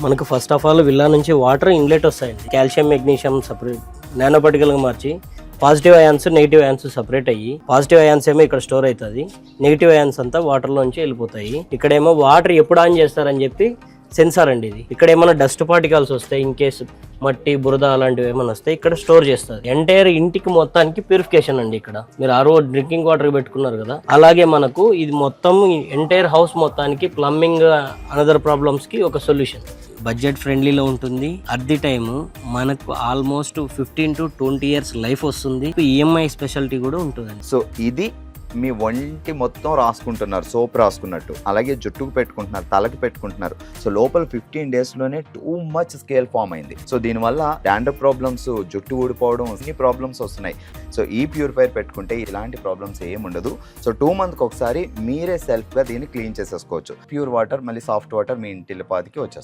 మనకు first of all villa నుంచి water inlet వస్తాయండి. కాల్షియం మెగ్నీషియం సపరేట్ నానో పార్టికల్గా మార్చి positive ions negative ions separate అయ్యి పాజిటివ్ అయాన్స్ ఏమో ఇక్కడ స్టోర్ అవుతుంది, నెగిటివ్ అయాన్స్ అంతా వాటర్లోంచి వెళ్ళిపోతాయి. ఇక్కడేమో వాటర్ ఎప్పుడు ఆన్ చేస్తారని చెప్పి సెన్సార్ అండి ఇది. ఇక్కడ ఏమైనా డస్ట్ పార్టికల్స్ వస్తాయి, ఇన్ కేసు మట్టి బురద అలాంటివి ఏమైనా వస్తాయి, ఇక్కడ స్టోర్ చేస్తుంది. ఎంటైర్ ఇంటికి మొత్తానికి ప్యూరిఫికేషన్ అండి. ఇక్కడ మీరు ఆరో డ్రింకింగ్ వాటర్ పెట్టుకున్నారు కదా, అలాగే మనకు ఇది మొత్తం ఎంటైర్ హౌస్ మొత్తానికి ప్లంబింగ్ అనదర్ ప్రాబ్లమ్స్ కి ఒక సొల్యూషన్. బడ్జెట్ ఫ్రెండ్లీలో ఉంటుంది. అట్ ది టైమ్ మనకు ఆల్మోస్ట్ 15 to 20 years లైఫ్ వస్తుంది. ఈఎంఐ స్పెషాలిటీ కూడా ఉంటుందండి. సో ఇది మీ ఒంటి మొత్తం రాసుకుంటున్నారు, సోప్ రాసుకున్నట్టు, అలాగే జుట్టుకు పెట్టుకుంటున్నారు, తలకి పెట్టుకుంటున్నారు. సో లోపల 15 daysలోనే టూ మచ్ స్కేల్ ఫామ్ అయింది. సో దీనివల్ల డాండ్రఫ్ ప్రాబ్లమ్స్, జుట్టు ఊడిపోవడం, ఇన్ని ప్రాబ్లమ్స్ వస్తున్నాయి. సో ఈ ప్యూరిఫైర్ పెట్టుకుంటే ఇలాంటి ప్రాబ్లమ్స్ ఏమి ఉండదు. సో 2 months ఒకసారి మీరే సెల్ఫ్గా దీన్ని క్లీన్ చేసేసుకోవచ్చు. ప్యూర్ వాటర్ మళ్ళీ సాఫ్ట్ వాటర్ మీ ఇంటి పాదికి వచ్చేస్తుంది.